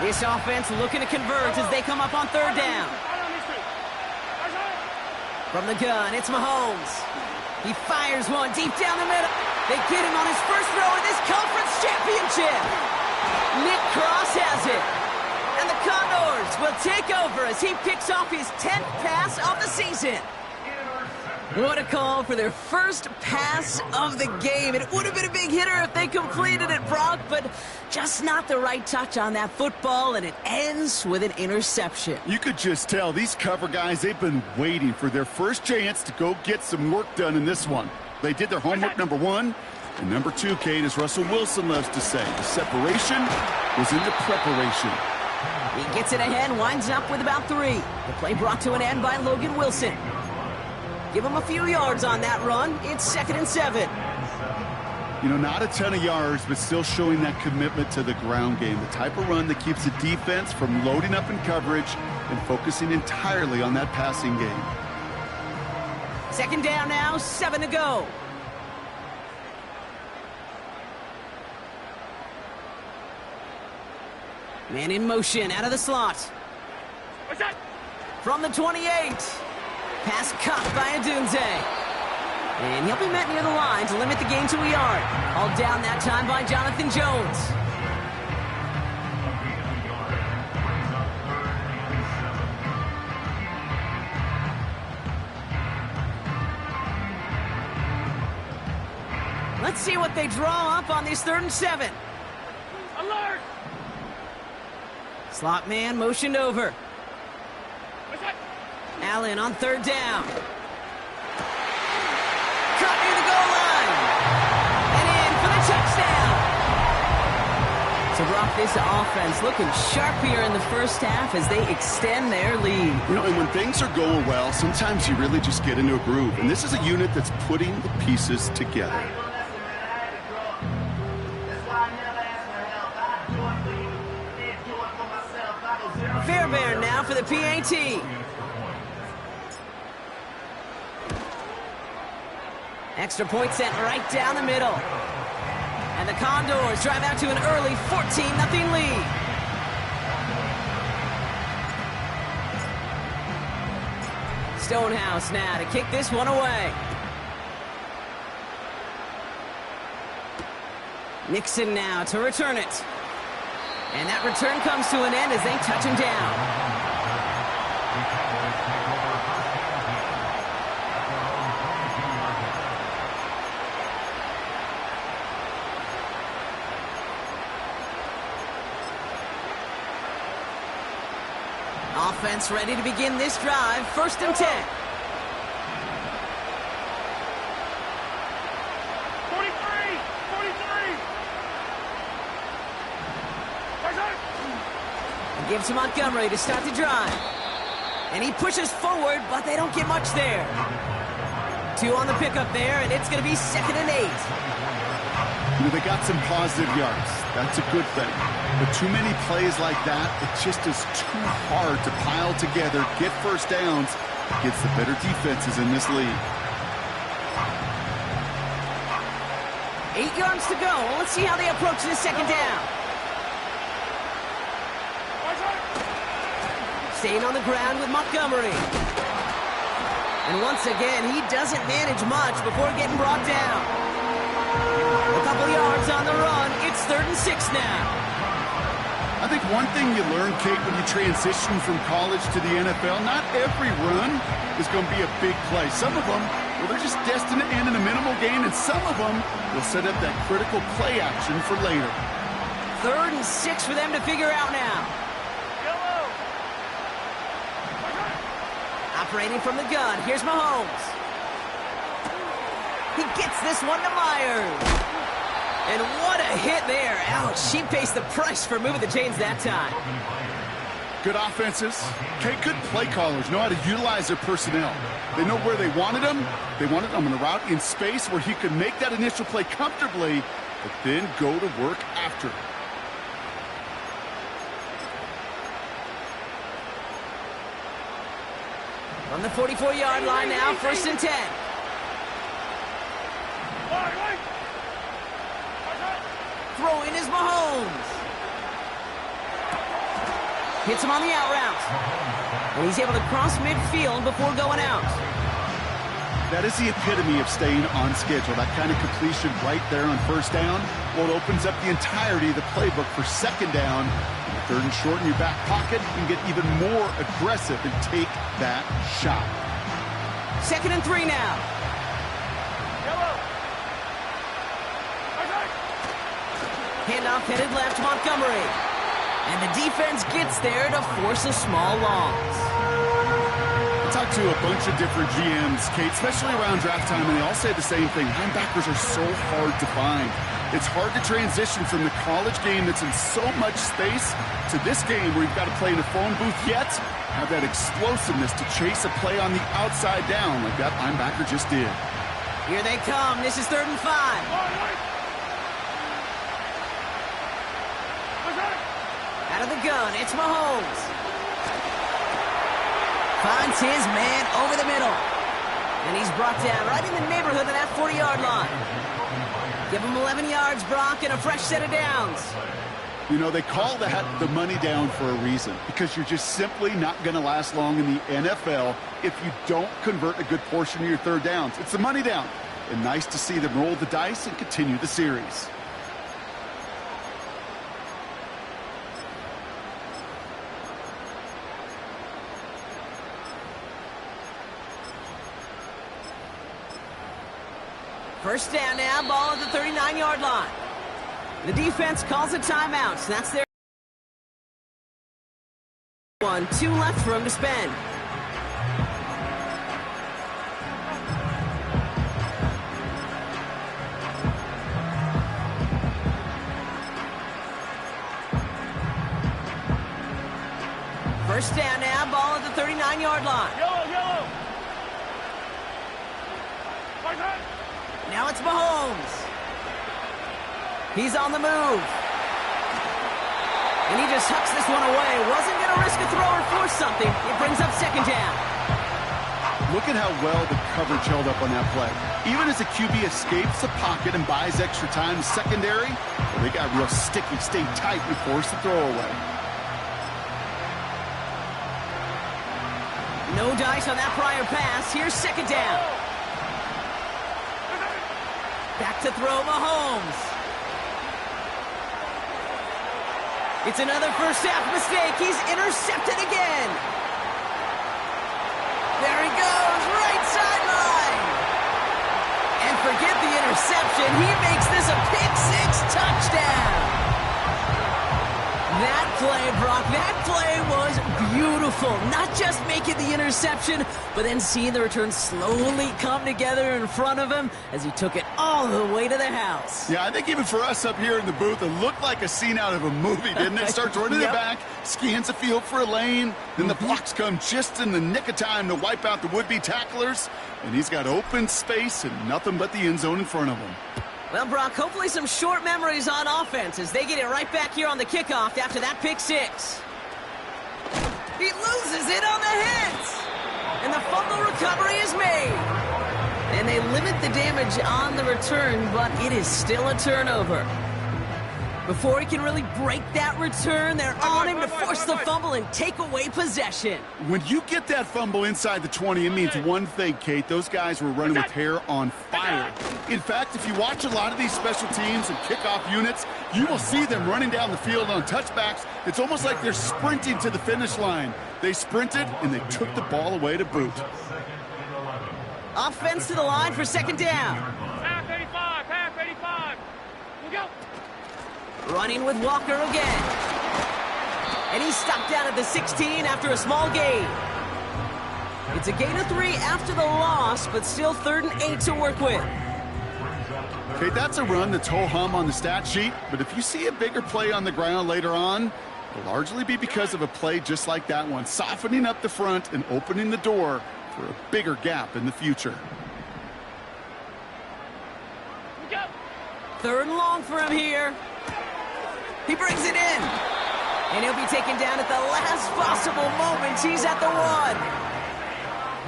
This offense looking to convert as they come up on third down. From the gun, it's Mahomes. He fires one deep down the middle. They get him on his first throw in this conference championship. Nick Cross has it. And the Condors will take over as he picks off his 10th pass of the season. What a call for their first pass of the game. It would have been a big hitter if they completed it, Brock, but just not the right touch on that football, and it ends with an interception. You could just tell these cover guys, they've been waiting for their first chance to go get some work done in this one. They did their homework, number one. And number two, Kate, as Russell Wilson loves to say, the separation was in the preparation. He gets it ahead, winds up with about 3. The play brought to an end by Logan Wilson. Give him a few yards on that run. It's 2nd and 7. You know, not a ton of yards, but still showing that commitment to the ground game. The type of run that keeps the defense from loading up in coverage and focusing entirely on that passing game. 2nd down now, 7 to go. Man in motion, out of the slot. From the 28. Pass caught by Adunze. And he'll be met near the line to limit the gain to a yard. All down that time by Jonathan Jones. Let's see what they draw up on this 3rd and 7. Alert! Slot man motioned over. Allen on 3rd down. Cut near the goal line. And in for the touchdown. So, Brock, this offense looking sharp here in the first half as they extend their lead. You know, and when things are going well, sometimes you really just get into a groove. And this is a unit that's putting the pieces together. Fairbairn now for the PAT. Extra point sent right down the middle. And the Condors drive out to an early 14-0 lead. Stonehouse now to kick this one away. Nixon now to return it. And that return comes to an end as they touch him down. Offense ready to begin this drive. 1st and 10. 43! He gives to Montgomery to start the drive. And he pushes forward, but they don't get much there. 2 on the pickup there, and it's going to be 2nd and 8. You know, they got some positive yards. That's a good thing. But too many plays like that, it just is too hard to pile together, get first downs against the better defenses in this league. 8 yards to go. Let's see how they approach this 2nd down. Staying on the ground with Montgomery. And once again, he doesn't manage much before getting brought down. A couple yards on the run. It's 3rd and 6 now. I think one thing you learn, Kate, when you transition from college to the NFL, not every run is going to be a big play. Some of them, well, they're just destined to end in a minimal gain, and some of them will set up that critical play action for later. 3rd and 6 for them to figure out now. Operating from the gun, here's Mahomes. He gets this one to Myers. And what a hit there. Ouch, she pays the price for moving the chains that time. Good offenses. Kate, good play callers know how to utilize their personnel. They know where they wanted them. They wanted them on a route in space where he could make that initial play comfortably, but then go to work after. On the 44-yard line now, 1st and 10. Throwing is Mahomes. Hits him on the out route. And he's able to cross midfield before going out. That is the epitome of staying on schedule. That kind of completion right there on first down. Well, it opens up the entirety of the playbook for second down. Third and short in your back pocket, you can get even more aggressive and take that shot. 2nd and 3 now. Yellow. Handoff headed left, Montgomery. And the defense gets there to force a small loss. I talked to a bunch of different GMs, Kate, especially around draft time, and they all say the same thing. Linebackers are so hard to find. It's hard to transition from the college game that's in so much space to this game where you've got to play in a phone booth, yet have that explosiveness to chase a play on the outside down like that linebacker just did. Here they come. This is 3rd and 5. Out of the gun, it's Mahomes. Finds his man over the middle. And he's brought down right in the neighborhood of that 40-yard line. Give him 11 yards, Brock, and a fresh set of downs. You know, they call that the money down for a reason, because you're just simply not going to last long in the NFL if you don't convert a good portion of your third downs. It's the money down. And nice to see them roll the dice and continue the series. First down now, ball at the 39-yard line. The defense calls a timeout. So that's their 1. 2 left for him to spend. First down now, ball at the 39-yard line. Yellow. Now it's Mahomes. He's on the move. And he just hucks this one away. Wasn't going to risk a throw or force something. It brings up second down. Look at how well the coverage held up on that play. Even as the QB escapes the pocket and buys extra time in secondary, well, they got real sticky, stayed tight, and forced the throw away. No dice on that prior pass. Here's second down. Back to throw, Mahomes. It's another first half mistake. He's intercepted again. There he goes, right sideline. And forget the interception. He makes this a pick-6 touchdown. That play, Brock, that play was beautiful. Not just making the interception, but then seeing the return slowly come together in front of him as he took it all the way to the house. Yeah, I think even for us up here in the booth, it looked like a scene out of a movie, didn't it? Starts running Yep. the back, scans the field for a lane, then the blocks come just in the nick of time to wipe out the would-be tacklers, and he's got open space and nothing but the end zone in front of him. Well, Brock, hopefully some short memories on offense as they get it right back here on the kickoff after that pick-6. He loses it on the hit! And the fumble recovery is made. And they limit the damage on the return, but it is still a turnover. Before he can really break that return, they're on him to force the fumble and take away possession. When you get that fumble inside the 20, it means one thing, Kate. Those guys were running with hair on fire. In fact, if you watch a lot of these special teams and kickoff units, you will see them running down the field on touchbacks. It's almost like they're sprinting to the finish line. They sprinted, and they took the ball away to boot. Offense to the line for second down. Half 85. We'll go. Running with Walker again. And he's stopped down at the 16 after a small gain. It's a gain of 3 after the loss, but still 3rd and 8 to work with. Okay, that's a run that's ho-hum on the stat sheet, but if you see a bigger play on the ground later on, it'll largely be because of a play just like that one, softening up the front and opening the door for a bigger gap in the future. We'll go. 3rd and long for him here. He brings it in. And he'll be taken down at the last possible moment. He's at the 1.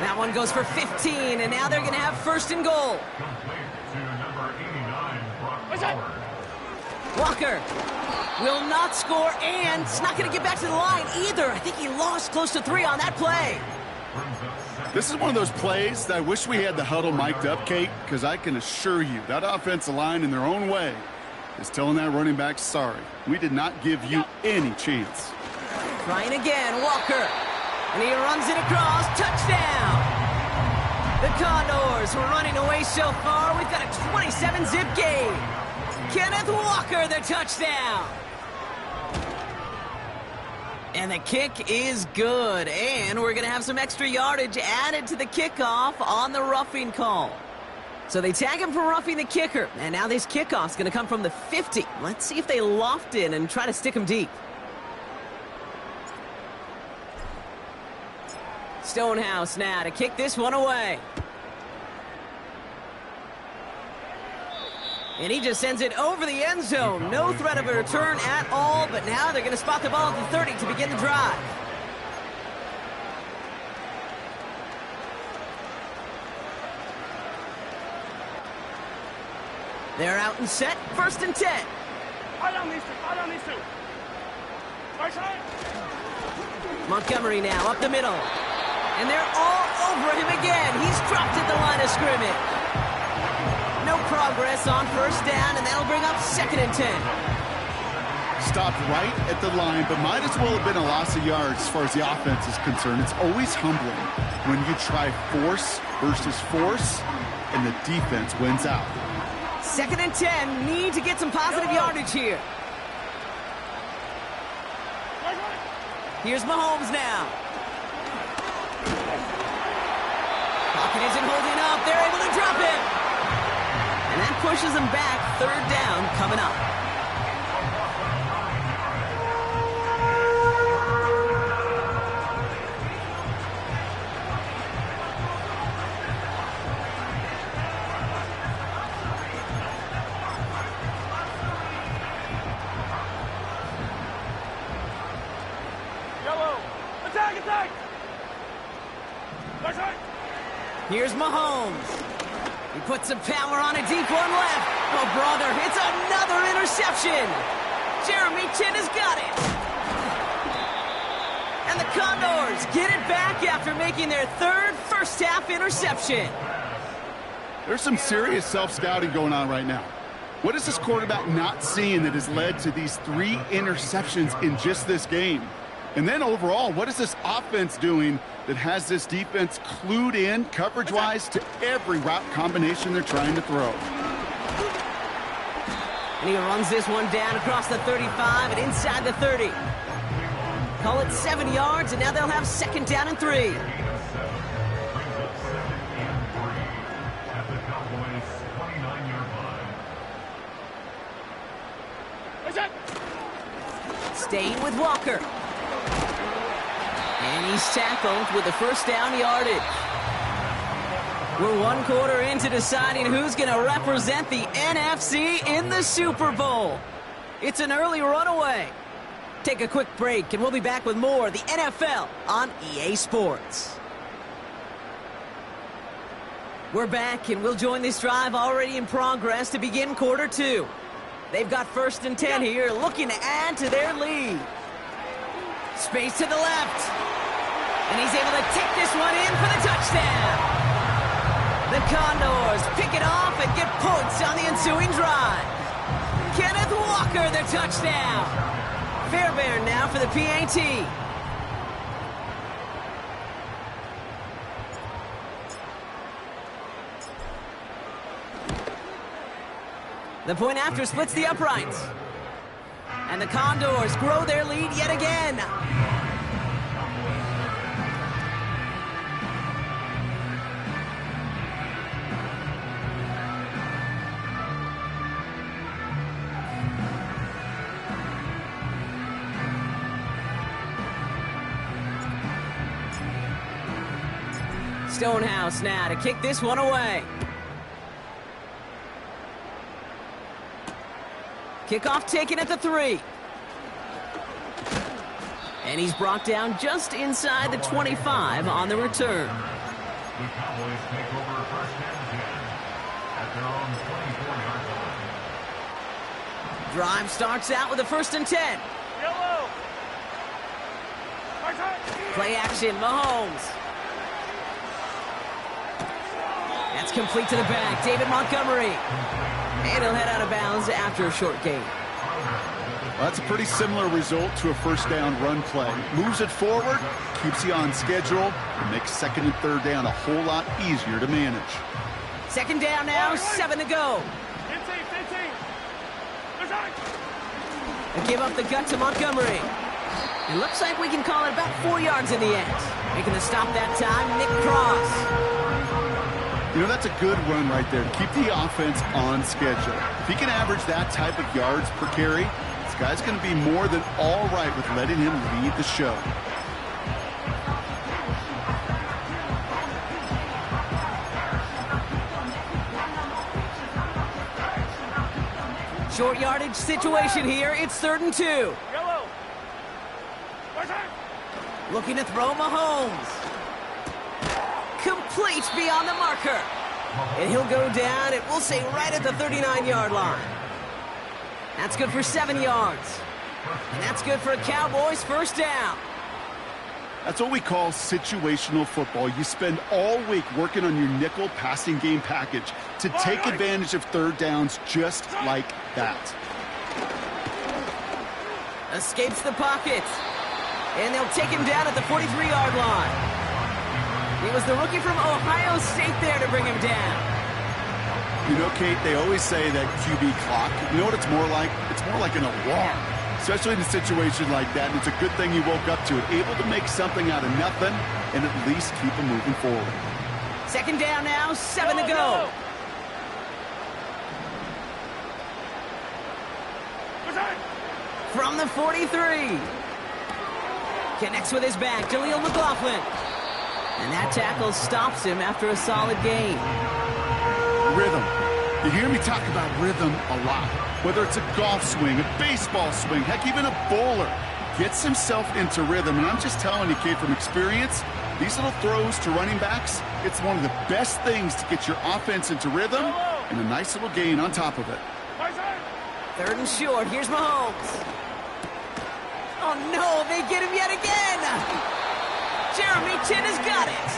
That one goes for 15, and now they're going to have 1st and goal. Walker will not score, and it's not going to get back to the line either. I think he lost close to 3 on that play. This is one of those plays that I wish we had the huddle mic'd up, Kate, because I can assure you that offensive line in their own way is telling that running back, sorry, we did not give you any chance. Trying again, Walker. And he runs it across. Touchdown! The Condors were running away so far. We've got a 27-zip game. Kenneth Walker, the touchdown. And the kick is good. And we're going to have some extra yardage added to the kickoff on the roughing call. So they tag him for roughing the kicker. And now this kickoff's going to come from the 50. Let's see if they loft in and try to stick him deep. Stonehouse now to kick this one away. And he just sends it over the end zone. No threat of a return at all, but now they're going to spot the ball at the 30 to begin the drive. They're out and set. 1st and 10. I don't need to. Right side. Montgomery now up the middle. And they're all over him again. He's dropped at the line of scrimmage. No progress on 1st down, and that'll bring up 2nd and 10. Stopped right at the line, but might as well have been a loss of yards as far as the offense is concerned. It's always humbling when you try force versus force, and the defense wins out. 2nd and 10. Need to get some positive yardage here. Here's Mahomes now. Pocket isn't holding up. They're able to drop it. And that pushes them back. 3rd down coming up. Attack! Right side. Here's Mahomes. He puts some power on a deep one left. Oh, brother, it's another interception. Jeremy Chin has got it. And the Condors get it back after making their 3rd first-half interception. There's some serious self-scouting going on right now. What is this quarterback not seeing that has led to these 3 interceptions in just this game? And then overall, what is this offense doing that has this defense clued in coverage-wise to every route combination they're trying to throw? And he runs this one down across the 35 and inside the 30. Call it 7 yards, and now they'll have 2nd down and 3. Staying with Walker. And he's tackled with the 1st down yardage. We're 1 quarter into deciding who's going to represent the NFC in the Super Bowl. It's an early runaway. Take a quick break, and we'll be back with more of the NFL on EA Sports. We're back, and we'll join this drive already in progress to begin quarter 2. They've got 1st and 10 here, looking to add to their lead. Space to the left. And he's able to take this one in for the touchdown. The Condors pick it off and get points on the ensuing drive. Kenneth Walker, the touchdown. Fairbairn now for the PAT. The point after splits the uprights. And the Condors grow their lead yet again. Stonehouse now to kick this one away. Kickoff taken at the 3. And he's brought down just inside the 25 on the return. The Cowboys take over 1st and 10 at their own 24-yard line. Drive starts out with a 1st and 10. Yellow. Play action, Mahomes. That's complete to the back, David Montgomery. And he'll head out of bounds after a short gain. Well, that's a pretty similar result to a 1st down run play. Moves it forward, keeps you on schedule, and makes 2nd and 3rd down a whole lot easier to manage. 2nd down now, 7 to go. 15. A give up the gut to Montgomery. It looks like we can call it about 4 yards in the end. Making the stop that time, Nick Cross. You know, that's a good run right there to keep the offense on schedule. If he can average that type of yards per carry, this guy's going to be more than all right with letting him lead the show. Short yardage situation here. It's 3rd and 2. Yellow. Looking to throw Mahomes. Complete beyond the marker. And he'll go down, it will say right at the 39-yard line. That's good for 7 yards. And that's good for a Cowboys 1st down. That's what we call situational football. You spend all week working on your nickel passing game package to take advantage of 3rd downs just like that. Escapes the pocket. And they'll take him down at the 43-yard line. It was the rookie from Ohio State there to bring him down. You know, Kate, they always say that QB clock, you know what it's more like? It's more like an alarm, especially in a situation like that. And it's a good thing you woke up to it, able to make something out of nothing and at least keep them moving forward. 2nd down now, 7 to go. From the 43. Connects with his back, Jaleel McLaughlin. And that tackle stops him after a solid gain. Rhythm. You hear me talk about rhythm a lot. Whether it's a golf swing, a baseball swing, heck, even a bowler. Gets himself into rhythm. And I'm just telling you, Kate, from experience, these little throws to running backs, it's one of the best things to get your offense into rhythm and a nice little gain on top of it. 3rd and short. Here's Mahomes. Oh, no, they get him yet again. Jeremy Chin has got it.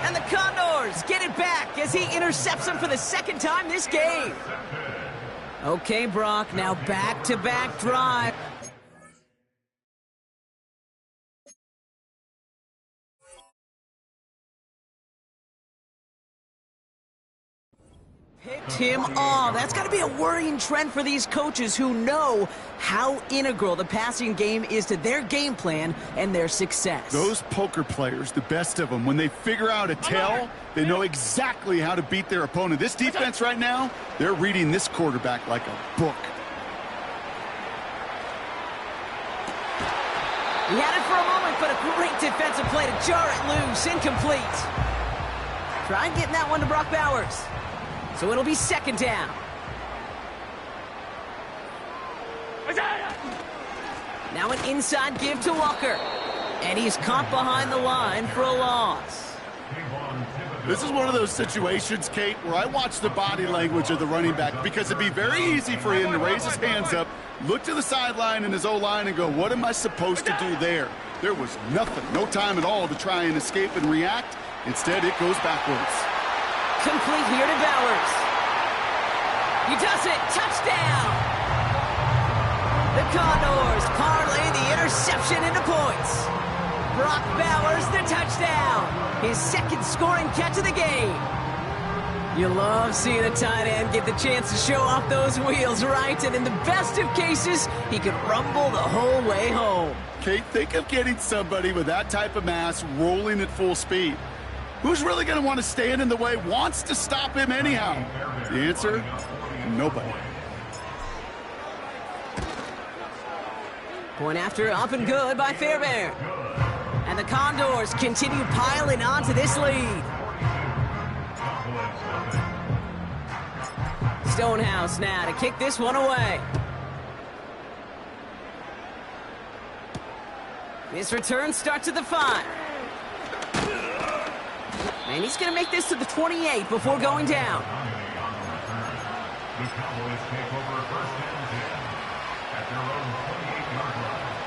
And the Condors get it back as he intercepts him for the 2nd time this game. Okay, Brock, now back-to-back drive. Picked him off. That's got to be a worrying trend for these coaches who know how integral the passing game is to their game plan and their success. Those poker players, the best of them, when they figure out a tell, they know exactly how to beat their opponent. This defense right now, they're reading this quarterback like a book. He had it for a moment, but a great defensive play to jar it loose. Incomplete. Try getting that one to Brock Bowers. So it'll be 2nd down. Now an inside give to Walker. And he's caught behind the line for a loss. This is one of those situations, Kate, where I watch the body language of the running back because it'd be very easy for him to raise his hands up, look to the sideline in his O-line and go, what am I supposed to do there? There was nothing, no time at all to try and escape and react. Instead, it goes backwards. Complete here to Bowers. He does it. Touchdown. The Condors parlay the interception into points. Brock Bowers, the touchdown. His 2nd scoring catch of the game. You love seeing a tight end get the chance to show off those wheels, right? And in the best of cases, he could rumble the whole way home. Kate, think of getting somebody with that type of mass rolling at full speed. Who's really going to want to stand in the way, wants to stop him anyhow? The answer, nobody. Point after up and good by Fairbairn. And the Condors continue piling onto this lead. Stonehouse now to kick this one away. This return starts at the 5. And he's going to make this to the 28 before going down. The Cowboys take over first and 10 at their own 28-yard line.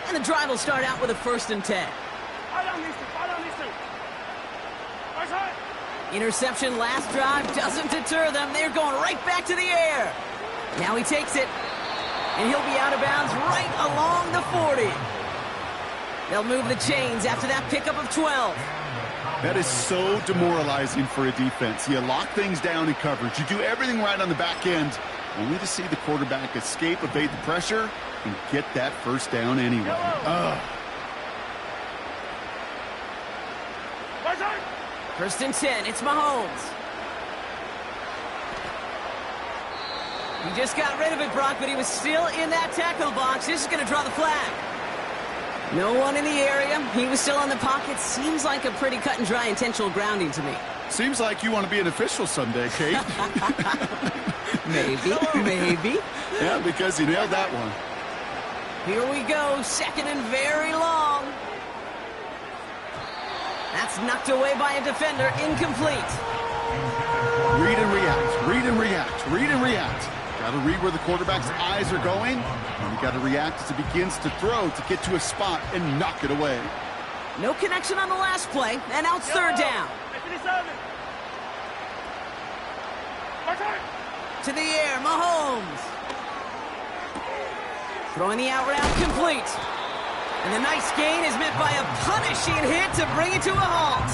And the drive will start out with a 1st and 10. Interception last drive doesn't deter them. They're going right back to the air. Now he takes it, and he'll be out of bounds right along the 40. They'll move the chains after that pickup of 12. That is so demoralizing for a defense. You lock things down in coverage. You do everything right on the back end, only to see the quarterback escape, evade the pressure, and get that first down anyway. First and 10, it's Mahomes. He just got rid of it, Brock, but he was still in that tackle box. This is going to draw the flag. No one in the area. He was still in the pocket. Seems like a pretty cut and dry intentional grounding to me. Seems like you want to be an official someday, Kate. Maybe. Yeah, because you nailed that one. Here we go, 2nd and very long. That's knocked away by a defender, incomplete. Read and react, read and react, read and react. Got to read where the quarterback's eyes are going, and you got to react as he begins to throw to get to a spot and knock it away. No connection on the last play, and now it's 3rd down. To the air, Mahomes. Throwing the out route complete. And the nice gain is met by a punishing hit to bring it to a halt.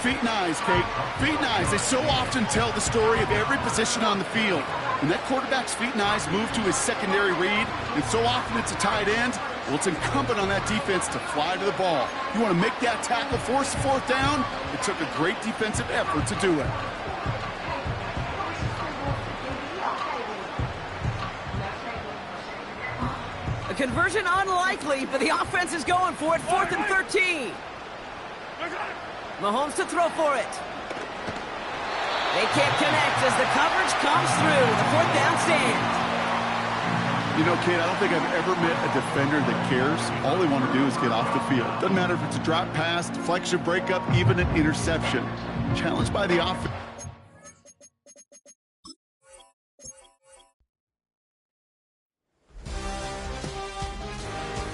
Feet and eyes, Kate. Feet and eyes. They so often tell the story of every position on the field. When that quarterback's feet and eyes move to his secondary read, and so often it's a tight end, well, it's incumbent on that defense to fly to the ball. You want to make that tackle, force the 4th down? It took a great defensive effort to do it. A conversion unlikely, but the offense is going for it. 4th and 13. Mahomes to throw for it. They can't connect as the coverage comes through. The 4th down stands. You know, Kate, I don't think I've ever met a defender that cares. All they want to do is get off the field. Doesn't matter if it's a drop pass, deflection, breakup, even an interception. Challenged by the offense.